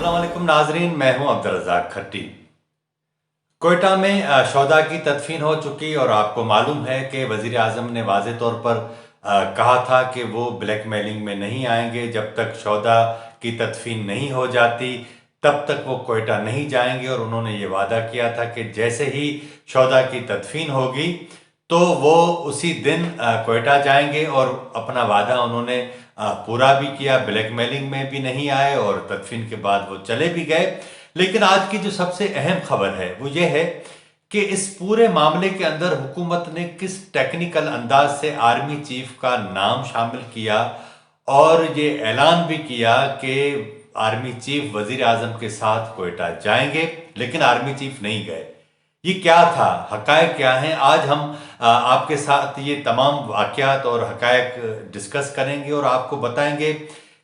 अस्सलाम वालेकुम नाजरीन, मैं हूं अब्दुल रज़ाक खट्टी। कोयटा में शोधा की तदफीन हो चुकी और आपको मालूम है कि वज़ीर आज़म ने वाज़े तौर पर कहा था कि वो ब्लैकमेलिंग में नहीं आएंगे, जब तक शोधा की तदफीन नहीं हो जाती तब तक वो कोयटा नहीं जाएंगे। और उन्होंने ये वादा किया था कि जैसे ही शोधा की तदफीन होगी तो वो उसी दिन कोयटा जाएंगे, और अपना वादा उन्होंने पूरा भी किया। ब्लैकमेलिंग में भी नहीं आए और तदफीन के बाद वो चले भी गए। लेकिन आज की जो सबसे अहम खबर है वो ये है कि इस पूरे मामले के अंदर हुकूमत ने किस टेक्निकल अंदाज से आर्मी चीफ का नाम शामिल किया और ये ऐलान भी किया कि आर्मी चीफ वजीर आजम के साथ कोयटा जाएंगे, लेकिन आर्मी चीफ नहीं गए। ये क्या था, हकायक क्या हैं? आज हम आपके साथ ये तमाम वाक़यात और हकायक डिस्कस करेंगे और आपको बताएंगे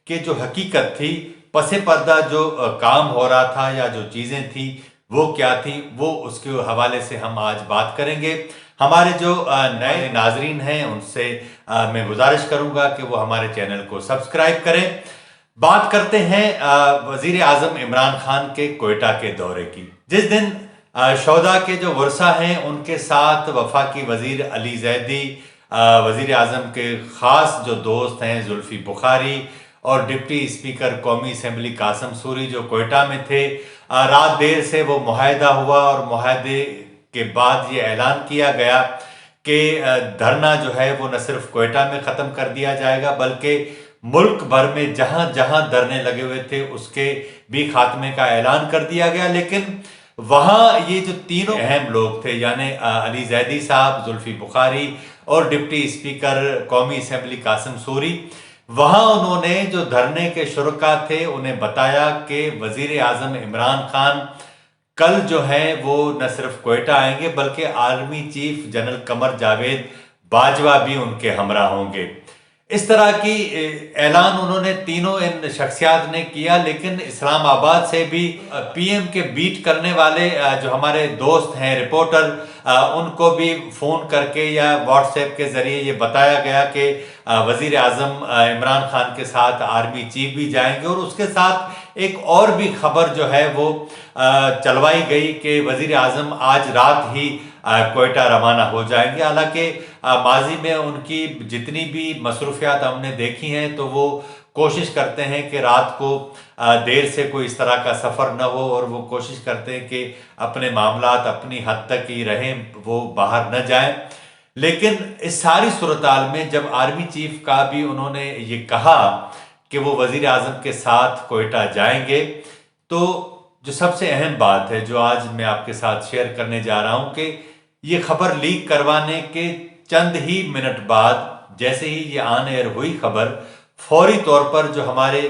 कि जो हकीकत थी, पसे पर्दा जो काम हो रहा था या जो चीज़ें थी वो क्या थी, वो उसके हवाले से हम आज बात करेंगे। हमारे जो नए नाजरीन हैं उनसे मैं गुजारिश करूंगा कि वो हमारे चैनल को सब्सक्राइब करें। बात करते हैं वजीर आजम इमरान खान के कोयटा के दौरे की। जिस दिन शोधा के जो वर्सा हैं उनके साथ वफाकी वजीर अली जैदी, वजीर आजम के ख़ास जो दोस्त हैं जुल्फी बुखारी और डिप्टी स्पीकर कौमी असम्बली कासम सूरी जो कोयटा में थे, रात देर से वो मुआहदा हुआ और मुआहदे के बाद ये ऐलान किया गया कि धरना जो है वो न सिर्फ कोयटा में ख़त्म कर दिया जाएगा बल्कि मुल्क भर में जहाँ जहाँ धरने लगे हुए थे उसके भी खात्मे का ऐलान कर दिया गया। लेकिन वहाँ ये जो तीनों अहम लोग थे, यानी अली जैदी साहब, जुल्फी बुखारी और डिप्टी स्पीकर कौमी असम्बली कासम सूरी, वहाँ उन्होंने जो धरने के शुरका थे उन्हें बताया कि वजीर आजम इमरान खान कल जो है वो न सिर्फ कोयटा आएंगे बल्कि army chief general Qamar Javed Bajwa भी उनके हमरा होंगे। इस तरह की ऐलान उन्होंने तीनों इन शख्सियात ने किया। लेकिन इस्लामाबाद से भी पीएम के बीट करने वाले जो हमारे दोस्त हैं रिपोर्टर, उनको भी फ़ोन करके या व्हाट्सएप के ज़रिए ये बताया गया कि वज़ीर आज़म इमरान खान के साथ आर्मी चीफ भी जाएंगे। और उसके साथ एक और भी खबर जो है वो चलवाई गई कि वज़ीर आज़म आज रात ही कोयटा रवाना हो जाएंगे। हालांकि माजी में उनकी जितनी भी मसरूफियात हमने देखी हैं तो वो कोशिश करते हैं कि रात को देर से कोई इस तरह का सफ़र न हो और वो कोशिश करते हैं कि अपने मामलात अपनी हद तक ही रहें, वो बाहर न जाएं। लेकिन इस सारी सूरत-हाल में जब आर्मी चीफ का भी उन्होंने ये कहा कि वो वज़ीर आज़म के साथ कोयटा जाएंगे, तो जो सबसे अहम बात है जो आज मैं आपके साथ शेयर करने जा रहा हूं कि ये खबर लीक करवाने के चंद ही मिनट बाद जैसे ही ये ऑन एयर हुई खबर, फौरी तौर पर जो हमारे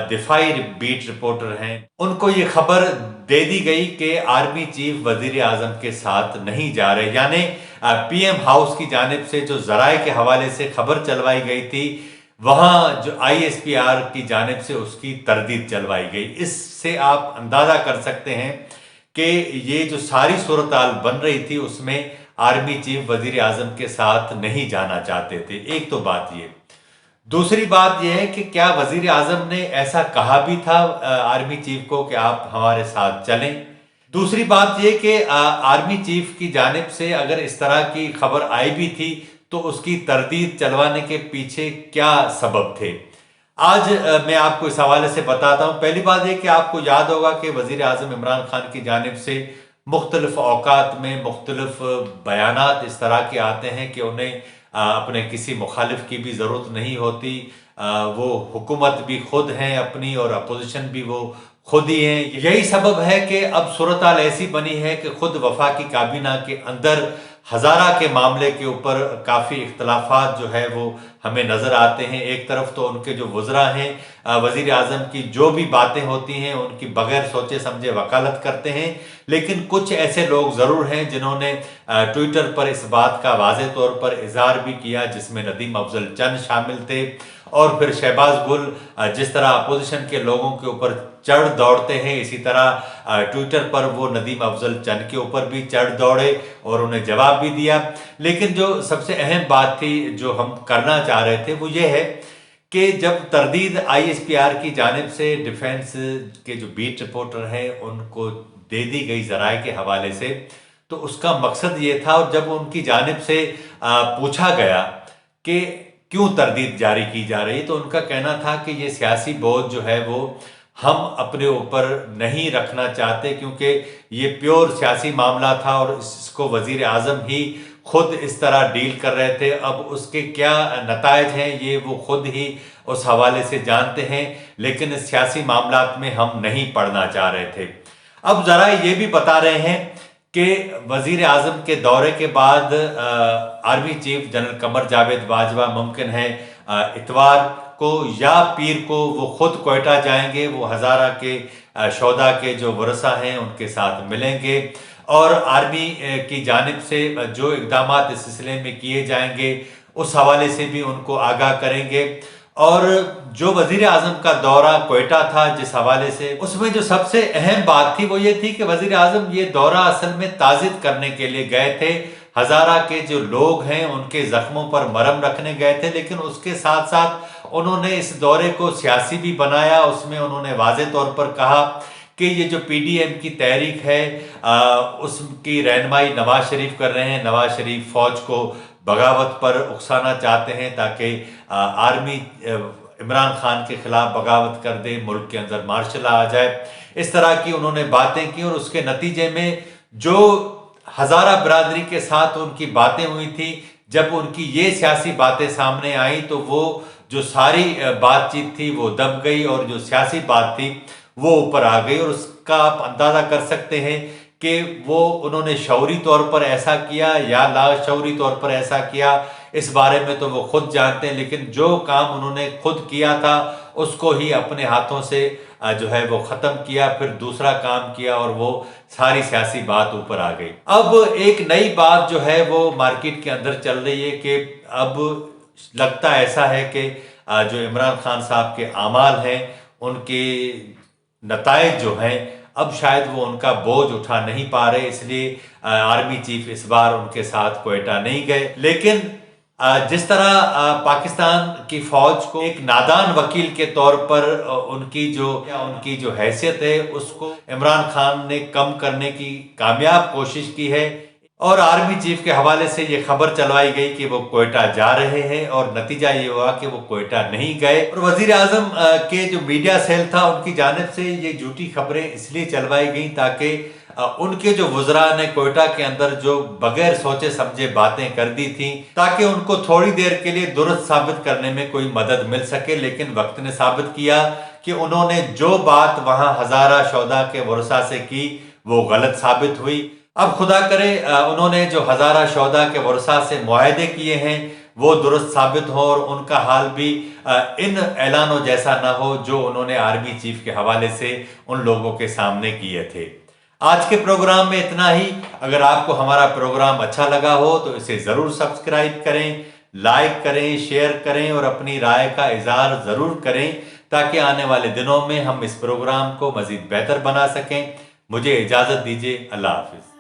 दिफाई बीट रिपोर्टर हैं उनको ये खबर दे दी गई कि आर्मी चीफ वजीर आजम के साथ नहीं जा रहे। यानी पीएम हाउस की जानिब से जो जराए के हवाले से खबर चलवाई गई थी, वहाँ जो ISPR की जानिब से उसकी तरदीद चलवाई गई। इससे आप अंदाज़ा कर सकते हैं कि ये जो सारी सूरत-हाल बन रही थी उसमें आर्मी चीफ वजीर आजम के साथ नहीं जाना चाहते थे। एक तो बात ये, दूसरी बात यह है कि क्या वजीर आजम ने ऐसा कहा भी था आर्मी चीफ को कि आप हमारे साथ चलें? दूसरी बात यह कि आर्मी चीफ की जानिब से अगर इस तरह की खबर आई भी थी तो उसकी तरदीद चलवाने के पीछे क्या सबब थे, आज मैं आपको इस हवाले से बताता हूँ। पहली बात यह कि आपको याद होगा कि वजीर आजम इमरान खान की जानिब से मुख्तलिफ औकात में मुख्तलिफ बयानात इस तरह के आते हैं कि उन्हें अपने किसी मुखालिफ की भी ज़रूरत नहीं होती। वो हुकूमत भी खुद हैं अपनी और अपोजिशन भी वो खुद ही हैं। यही सबब है कि अब सूरत-हाल ऐसी बनी है कि खुद वफाकी काबीना के अंदर हज़ारा के मामले के ऊपर काफ़ी इख्तलाफात जो है वो हमें नज़र आते हैं। एक तरफ तो उनके जो वज़रा हैं, वज़ीर आज़म की जो भी बातें होती हैं उनकी बगैर सोचे समझे वकालत करते हैं, लेकिन कुछ ऐसे लोग ज़रूर हैं जिन्होंने ट्विटर पर इस बात का वाज़े तौर पर इज़हार भी किया, जिसमें नदीम अफजल चंद शामिल थे। और फिर शहबाज गुल जिस तरह अपोजिशन के लोगों के ऊपर चढ़ दौड़ते हैं, इसी तरह ट्विटर पर वो नदीम अफजल चंद के ऊपर भी चढ़ दौड़े और उन्हें जवाब भी दिया। लेकिन जो सबसे अहम बात थी जो हम करना चाह रहे थे वो ये है کہ جب تردید ISPR کی جانب سے ڈیفنس کے جو بیٹ رپورٹر ہیں ان کو دے دی گئی ذرائع کے حوالے سے، تو اس کا مقصد یہ تھا، اور جب ان کی جانب سے پوچھا گیا کہ کیوں تردید جاری کی جا رہی، تو ان کا کہنا تھا کہ یہ سیاسی بوجھ جو ہے وہ ہم اپنے اوپر نہیں رکھنا چاہتے، کیونکہ یہ پیور سیاسی معاملہ تھا اور اس کو وزیر اعظم ہی خود اس طرح ڈیل کر رہے تھے۔ اب اس کے کیا نتائج ہیں یہ وہ خود ہی اس حوالے سے جانتے ہیں، لیکن اس سیاسی معاملات میں ہم نہیں پڑنا چاہ رہے تھے۔ اب ذرائع یہ بھی بتا رہے ہیں کہ وزیر اعظم کے دورے کے بعد army chief general Qamar Javed Bajwa ممکن ہے اتوار کو یا پیر کو وہ خود کوئٹہ جائیں گے، وہ ہزارہ کے شہداء کے جو ورثاء ہیں ان کے ساتھ ملیں گے، اور آرمی کی جانب سے جو اقدامات اس سلسلے میں کیے جائیں گے اس حوالے سے بھی ان کو آگاہ کریں گے۔ اور جو وزیر اعظم کا دورہ کوئٹہ تھا جس حوالے سے، اس میں جو سب سے اہم بات تھی وہ یہ تھی کہ وزیر اعظم یہ دورہ اصل میں تعزیت کرنے کے لیے گئے تھے، ہزارہ کے جو لوگ ہیں ان کے زخموں پر مرہم رکھنے گئے تھے، لیکن اس کے ساتھ ساتھ انہوں نے اس دورے کو سیاسی بھی بنایا۔ اس میں انہوں نے واضح طور پر کہا کہ یہ جو PDM کی تحریک ہے اس کی رہنمائی نواز شریف کر رہے ہیں، نواز شریف فوج کو بغاوت پر اکسانا چاہتے ہیں تاکہ آرمی عمران خان کے خلاف بغاوت کر دے، ملک کے اندر مارشل لا آ جائے۔ اس طرح کی انہوں نے باتیں کی، اور اس کے نتیجے میں جو ہزارہ برادری کے ساتھ ان کی باتیں ہوئی تھی، جب ان کی یہ سیاسی باتیں سامنے آئیں تو وہ جو ساری بات چیت تھی وہ دب گئی، اور جو سیاسی بات تھی وہ اوپر آ گئی، اور اس کا آپ اندازہ کر سکتے ہیں کہ وہ انہوں نے شعوری طور پر ایسا کیا یا لا شعوری طور پر ایسا کیا، اس بارے میں تو وہ خود جانتے ہیں، لیکن جو کام انہوں نے خود کیا تھا اس کو ہی اپنے ہاتھوں سے جو ہے وہ ختم کیا، پھر دوسرا کام کیا، اور وہ ساری سیاسی بات اوپر آ گئی۔ اب ایک نئی بات جو ہے وہ مارکیٹ کے اندر چل رہی ہے کہ اب لگتا ایسا ہے کہ جو عمران خان صاحب کے اعمال ہیں ان کے نتائج جو ہیں اب شاید وہ ان کا بوجھ اٹھا نہیں پا رہے، اس لیے آرمی چیف اس بار ان کے ساتھ کوئٹہ نہیں گئے۔ لیکن جس طرح پاکستان کی فوج کو ایک نادان وکیل کے طور پر ان کی جو حیثیت ہے اس کو عمران خان نے کم کرنے کی کامیاب کوشش کی ہے، اور آرمی چیف کے حوالے سے یہ خبر چلوائی گئی کہ وہ کوئٹہ جا رہے ہیں، اور نتیجہ یہ ہوا کہ وہ کوئٹہ نہیں گئے۔ اور وزیر اعظم کے جو میڈیا سیل تھا ان کی جانب سے یہ جھوٹی خبریں اس لیے چلوائی گئیں تاکہ ان کے جو وزراء نے کوئٹہ کے اندر جو بغیر سوچے سمجھے باتیں کر دی تھیں تاکہ ان کو تھوڑی دیر کے لیے درست ثابت کرنے میں کوئی مدد مل سکے، لیکن وقت نے ثابت کیا کہ انہوں نے جو بات وہاں ہزارہ شہداء کے ورثاء سے کی وہ غلط ثابت ہوئی۔ اب خدا کرے انہوں نے جو ہزارہ شہداء کے ورثاء سے معاہدے کیے ہیں وہ درست ثابت ہو، اور ان کا حال بھی ان اعلانوں جیسا نہ ہو جو انہوں نے آرمی چیف کے حوالے سے ان لوگوں کے سامنے کیے تھے۔ آج کے پروگرام میں اتنا ہی۔ اگر آپ کو ہمارا پروگرام اچھا لگا ہو تو اسے ضرور سبسکرائب کریں، لائک کریں، شیئر کریں، اور اپنی رائے کا اظہار ضرور کریں تاکہ آنے والے دنوں میں ہم اس پروگرام کو مزید بہتر بنا سکیں۔ مجھے اجازت دیجیے، اللہ حافظ۔